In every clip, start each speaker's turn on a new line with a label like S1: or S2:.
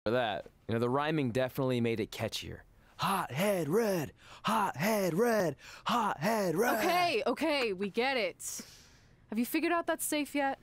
S1: For that. You know, the rhyming definitely made it catchier. Hot head red, hot head red, hot head red.
S2: Okay, we get it. Have you figured out that safe yet?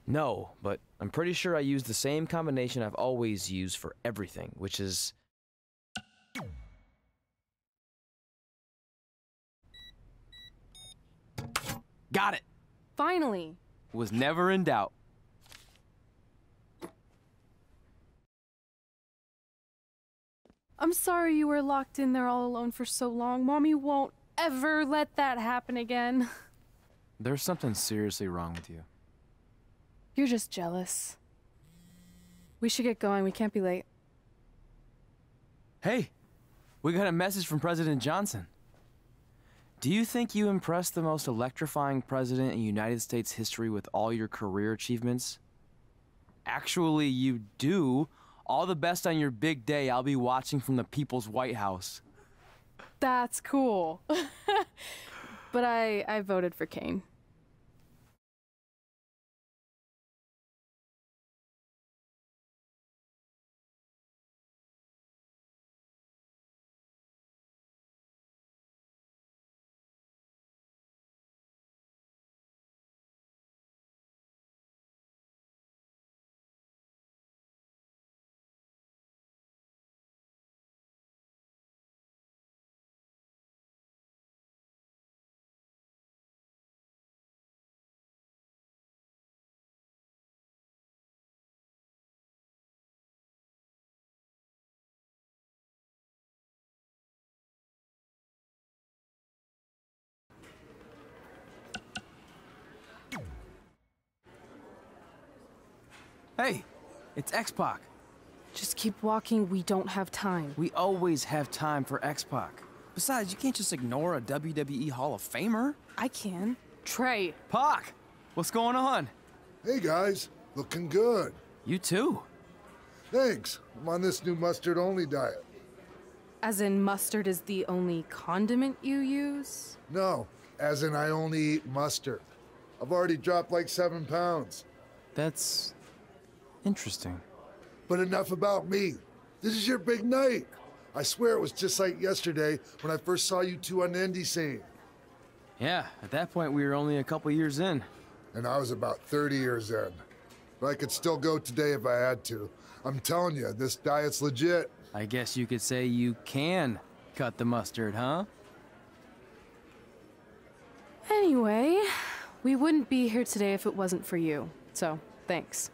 S1: No, but I'm pretty sure I used the same combination I've always used for everything, which is... Got it!
S2: Finally.
S1: Was never in doubt.
S2: I'm sorry you were locked in there all alone for so long. Mommy won't ever let that happen again.
S1: There's something seriously wrong with you.
S2: You're just jealous. We should get going. We can't be late.
S1: Hey, we got a message from President Johnson. Do you think you impressed the most electrifying president in United States history with all your career achievements? Actually, you do. All the best on your big day. I'll be watching from the People's White House.
S2: That's cool. But I voted for Kane.
S1: Hey, it's X-Pac.
S2: Just keep walking. We don't have time.
S1: We always have time for X-Pac. Besides, you can't just ignore a WWE Hall of Famer.
S2: I can. Trey.
S1: Pac, what's going on?
S3: Hey guys, looking good.
S1: You too.
S3: Thanks. I'm on this new mustard-only diet.
S2: As in mustard is the only condiment you use?
S3: No, as in I only eat mustard. I've already dropped like 7 pounds.
S1: That's interesting.
S3: But enough about me. This is your big night. I swear it was just like yesterday when I first saw you two on the indie scene.
S1: Yeah, at that point we were only a couple years in.
S3: And I was about 30 years in. But I could still go today if I had to. I'm telling you, this diet's legit.
S1: I guess you could say you can cut the mustard, huh?
S2: Anyway, we wouldn't be here today if it wasn't for you. So, thanks.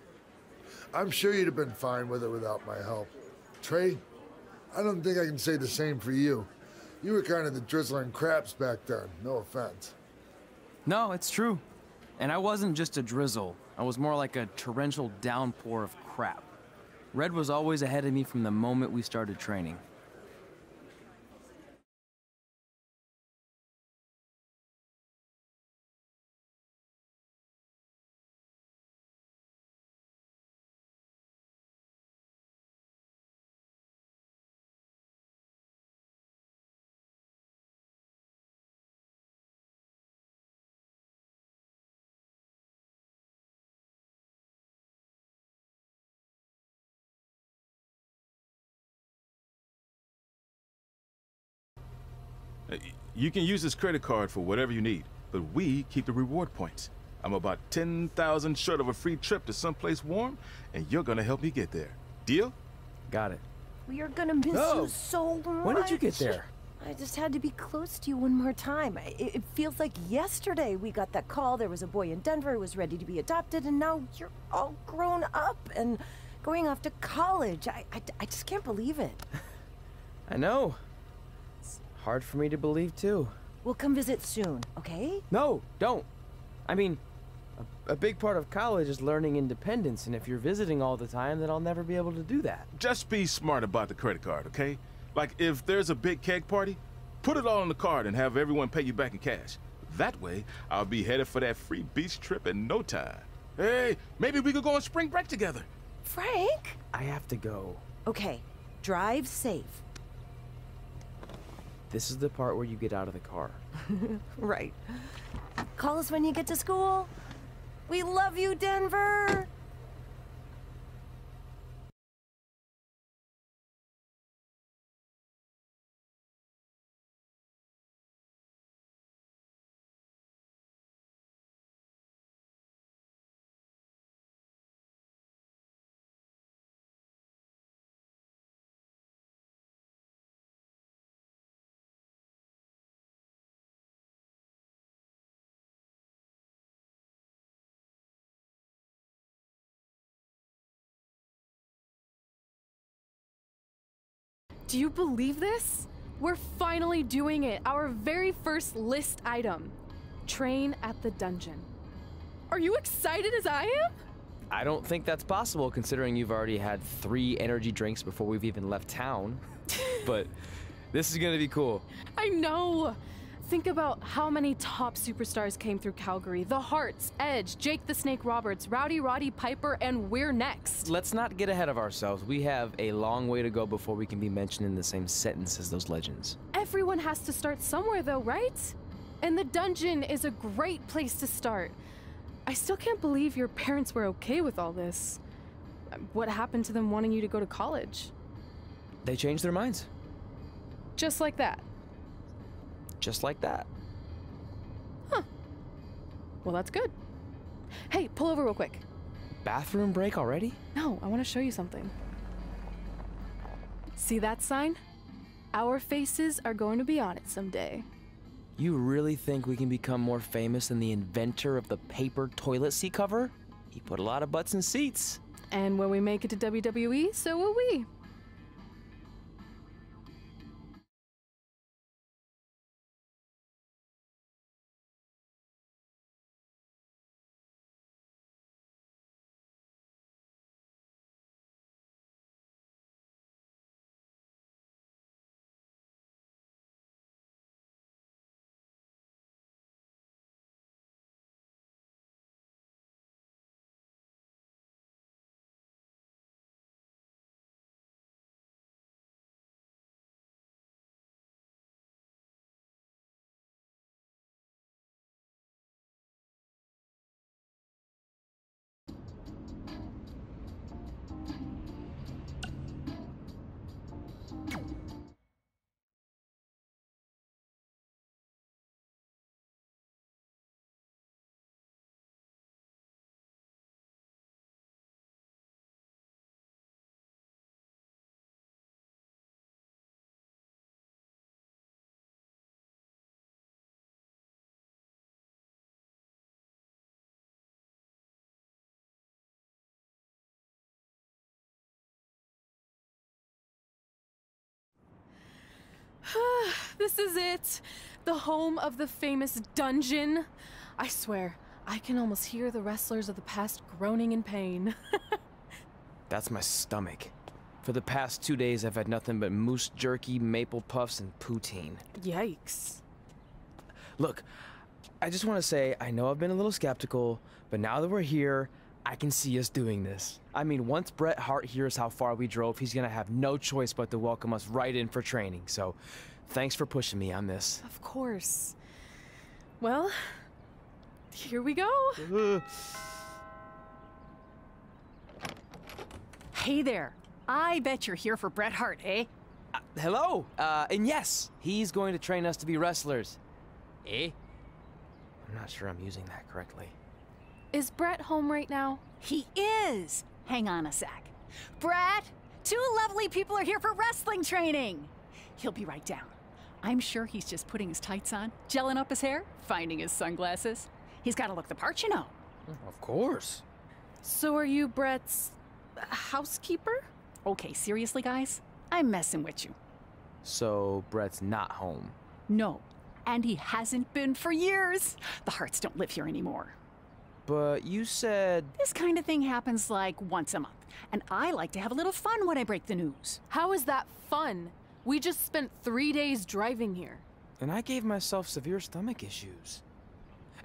S3: I'm sure you'd have been fine with it without my help. Trey, I don't think I can say the same for you. You were kind of the drizzling craps back then, no offense.
S1: No, it's true. And I wasn't just a drizzle. I was more like a torrential downpour of crap. Red was always ahead of me from the moment we started training.
S4: You can use this credit card for whatever you need, but we keep the reward points. I'm about 10,000 short of a free trip to someplace warm, and you're gonna help me get there. Deal?
S1: Got it.
S5: We are gonna miss you so much.
S1: When did you get there?
S5: I just had to be close to you one more time. It feels like yesterday we got that call. There was a boy in Denver who was ready to be adopted, and now you're all grown up and going off to college. I just can't believe it.
S1: I know. It's hard for me to believe, too.
S5: We'll come visit soon, okay?
S1: No, don't. I mean, a big part of college is learning independence, and if you're visiting all the time, then I'll never be able to do that.
S4: Just be smart about the credit card, okay? Like, if there's a big keg party, put it all on the card and have everyone pay you back in cash. That way, I'll be headed for that free beach trip in no time. Hey, maybe we could go on spring break together.
S5: Frank?
S1: I have to go.
S5: Okay, drive safe.
S1: This is the part where you get out of the car.
S5: Right. Call us when you get to school. We love you, Denver!
S2: Do you believe this? We're finally doing it. Our very first list item. Train at the dungeon. Are you excited as I am?
S1: I don't think that's possible considering you've already had 3 energy drinks before we've even left town. But this is gonna be cool.
S2: I know. Think about how many top superstars came through Calgary. The Hearts, Edge, Jake the Snake Roberts, Rowdy Roddy Piper, and we're next.
S1: Let's not get ahead of ourselves. We have a long way to go before we can be mentioned in the same sentence as those legends.
S2: Everyone has to start somewhere though, right? And the dungeon is a great place to start. I still can't believe your parents were okay with all this. What happened to them wanting you to go to college?
S1: They changed their minds.
S2: Just like that.
S1: Just like that.
S2: Huh. Well, that's good. Hey, pull over real quick.
S1: Bathroom break already?
S2: No, I want to show you something. See that sign? Our faces are going to be on it someday.
S1: You really think we can become more famous than the inventor of the paper toilet seat cover? He put a lot of butts in seats.
S2: And when we make it to WWE, so will we. This is it. The home of the famous dungeon. I swear, I can almost hear the wrestlers of the past groaning in pain.
S1: That's my stomach. For the past 2 days, I've had nothing but moose jerky, maple puffs, and poutine.
S2: Yikes.
S1: Look, I just want to say, I know I've been a little skeptical, but now that we're here, I can see us doing this. I mean, once Bret Hart hears how far we drove, he's gonna have no choice but to welcome us right in for training. So, thanks for pushing me on this.
S2: Of course. Well, here we go.
S6: Hey there. I bet you're here for Bret Hart, eh?
S1: Hello, and yes, he's going to train us to be wrestlers. Eh? I'm not sure I'm using that correctly.
S2: Is Bret home right now?
S6: He is. Hang on a sec. Bret, 2 lovely people are here for wrestling training. He'll be right down. I'm sure he's just putting his tights on, gelling up his hair, finding his sunglasses. He's got to look the part, you know.
S1: Of course.
S2: So are you Bret's housekeeper?
S6: Okay, seriously, guys? I'm messing with you.
S1: So, Bret's not home.
S6: No, and he hasn't been for years. The Harts don't live here anymore.
S1: But you said...
S6: This kind of thing happens like once a month, and I like to have a little fun when I break the news.
S2: How is that fun? We just spent 3 days driving here.
S1: And I gave myself severe stomach issues.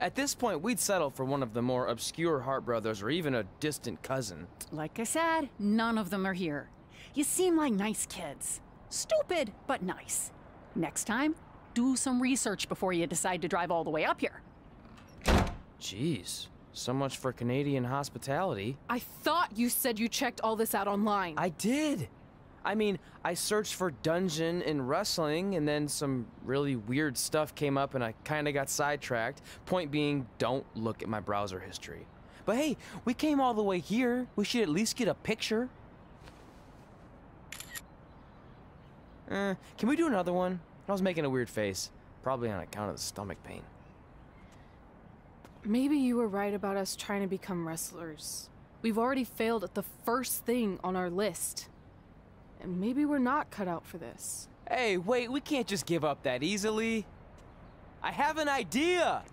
S1: At this point, we'd settle for one of the more obscure Hart brothers or even a distant cousin.
S6: Like I said, none of them are here. You seem like nice kids. Stupid, but nice. Next time, do some research before you decide to drive all the way up here.
S1: Jeez, so much for Canadian hospitality.
S2: I thought you said you checked all this out online.
S1: I did. I mean, I searched for dungeon in wrestling, and then some really weird stuff came up, and I kind of got sidetracked. Point being, don't look at my browser history. But hey, we came all the way here. We should at least get a picture. Can we do another one? I was making a weird face, probably on account of the stomach pain.
S2: Maybe you were right about us trying to become wrestlers. We've already failed at the first thing on our list. And maybe we're not cut out for this.
S1: Hey, wait, we can't just give up that easily. I have an idea!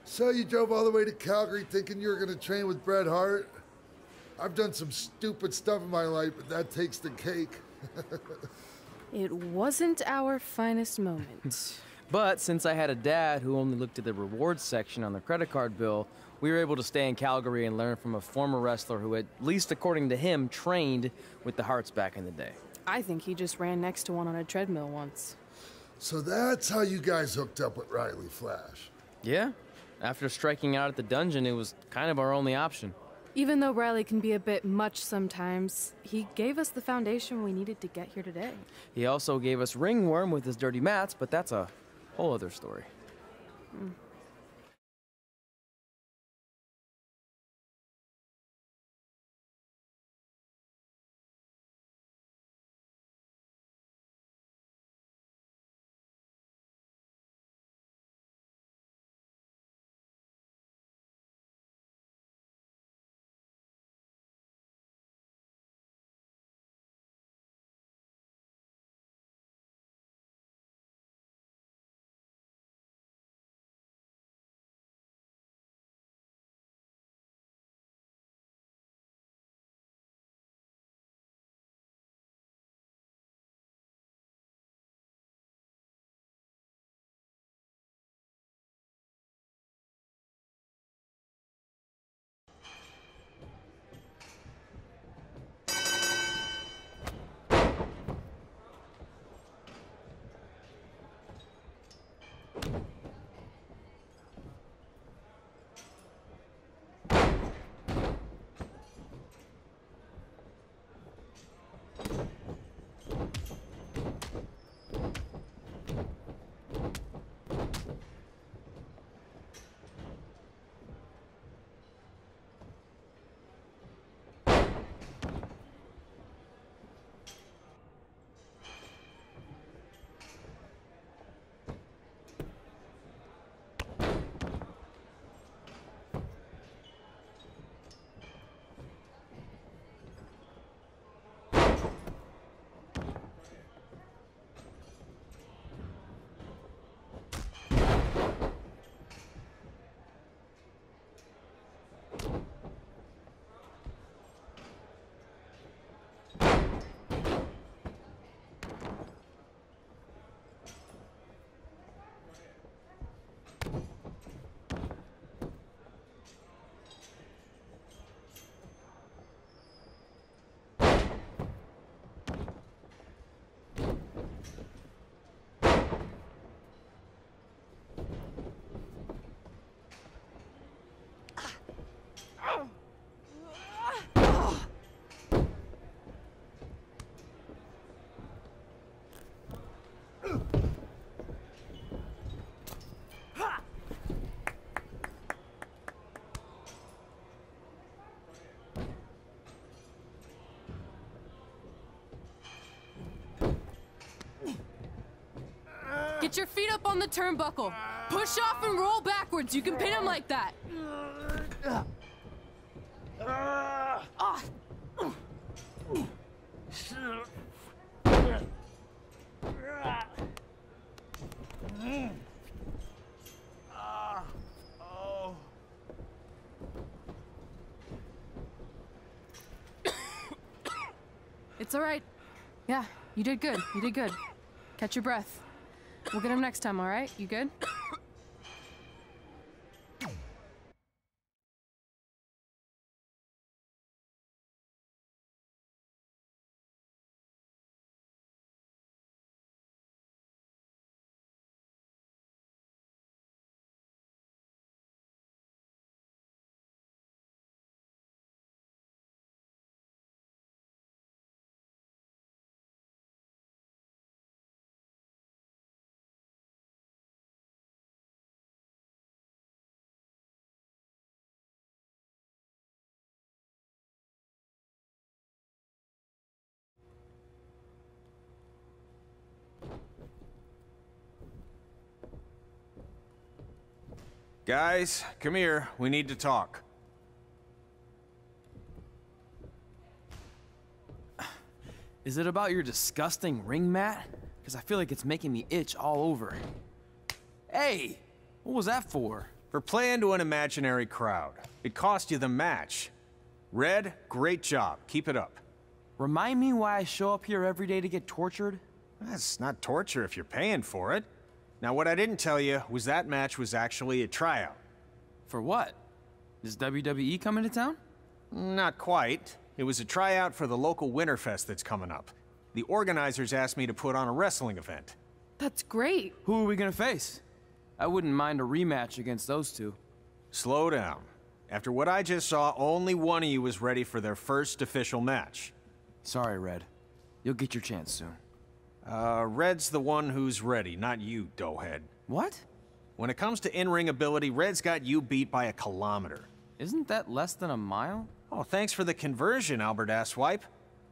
S3: So you drove all the way to Calgary thinking you were going to train with Bret Hart? I've done some stupid stuff in my life, but that takes the cake.
S2: It wasn't our finest moment.
S1: But since I had a dad who only looked at the rewards section on the credit card bill, we were able to stay in Calgary and learn from a former wrestler who, at least according to him, trained with the Harts back in the day.
S2: I think he just ran next to one on a treadmill once.
S3: So that's how you guys hooked up with Riley Flash.
S1: Yeah. After striking out at the dungeon, it was kind of our only option.
S2: Even though Riley can be a bit much sometimes, he gave us the foundation we needed to get here today.
S1: He also gave us Ringworm with his dirty mats, but that's a whole other story.
S2: Get your feet up on the turnbuckle. Push off and roll backwards. You can pin him like that. It's all right. Yeah, you did good. You did good. Catch your breath. We'll get him next time, all right? You good?
S7: Guys, come here. We need to talk.
S1: Is it about your disgusting ring mat? Because I feel like it's making me itch all over. Hey, what was that for?
S7: For playing to an imaginary crowd. It cost you the match. Red, great job. Keep it up.
S1: Remind me why I show up here every day to get tortured?
S7: That's not torture if you're paying for it. Now, what I didn't tell you was that match was actually a tryout.
S1: For what? Is WWE coming to town?
S7: Not quite. It was a tryout for the local Winterfest that's coming up. The organizers asked me to put on a wrestling event.
S2: That's great.
S1: Who are we gonna face? I wouldn't mind a rematch against those two.
S7: Slow down. After what I just saw, only one of you was ready for their first official match.
S1: Sorry, Red. You'll get your chance soon.
S7: Red's the one who's ready, not you, doughhead.
S1: What?
S7: When it comes to in-ring ability, Red's got you beat by a kilometer.
S1: Isn't that less than a mile?
S7: Oh, thanks for the conversion, Albert Asswipe.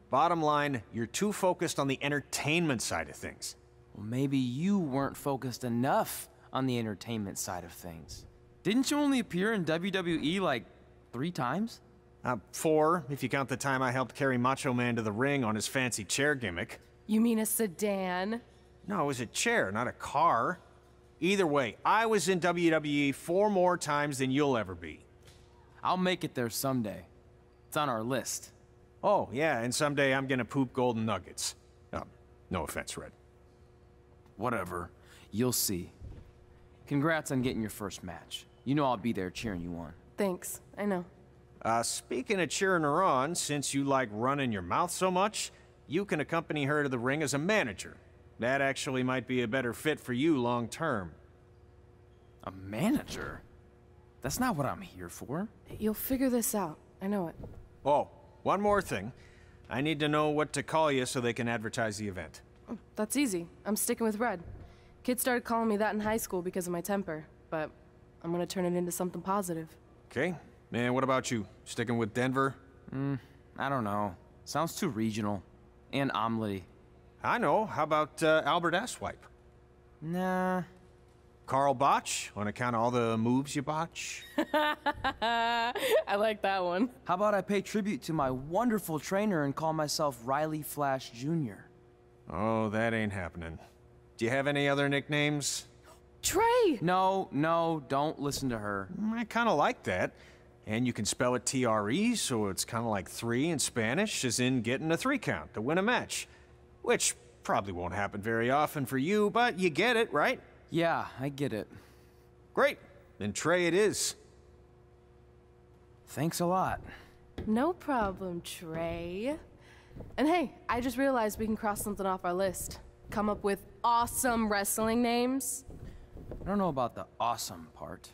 S7: Bottom line, you're too focused on the entertainment side of things.
S1: Well, maybe you weren't focused enough on the entertainment side of things. Didn't you only appear in WWE like 3 times?
S7: 4, if you count the time I helped carry Macho Man to the ring on his fancy chair gimmick.
S2: You mean a sedan?
S7: No, it was a chair, not a car. Either way, I was in WWE 4 more times than you'll ever be.
S1: I'll make it there someday. It's on our list.
S7: Oh, yeah, and someday I'm gonna poop golden nuggets. No offense, Red.
S1: Whatever. You'll see. Congrats on getting your first match. You know I'll be there cheering you on.
S2: Thanks, I know.
S7: Speaking of cheering her on, since you like running your mouth so much, you can accompany her to the ring as a manager. That actually might be a better fit for you long term.
S1: A manager? That's not what I'm here for.
S2: You'll figure this out. I know it.
S7: Oh, one more thing. I need to know what to call you so they can advertise the event.
S2: Oh, that's easy. I'm sticking with Red. Kids started calling me that in high school because of my temper, but I'm gonna turn it into something positive.
S7: Okay. And what about you? Sticking with Denver?
S1: I don't know. Sounds too regional. And omelette-y.
S7: I know. How about Albert Asswipe?
S1: Nah.
S7: Carl Botch, on account of all the moves you botch?
S2: I like that one.
S1: How about I pay tribute to my wonderful trainer and call myself Riley Flash Jr.?
S7: Oh, that ain't happening. Do you have any other nicknames?
S2: Trey!
S1: No, don't listen to her.
S7: I kind of like that. And you can spell it T-R-E, so it's kind of like 3 in Spanish, as in getting a 3 count to win a match. Which probably won't happen very often for you, but you get it, right?
S1: Yeah, I get it.
S7: Great. Then Trey it is.
S1: Thanks a lot.
S2: No problem, Trey. And hey, I just realized we can cross something off our list. Come up with awesome wrestling names.
S1: I don't know about the awesome part.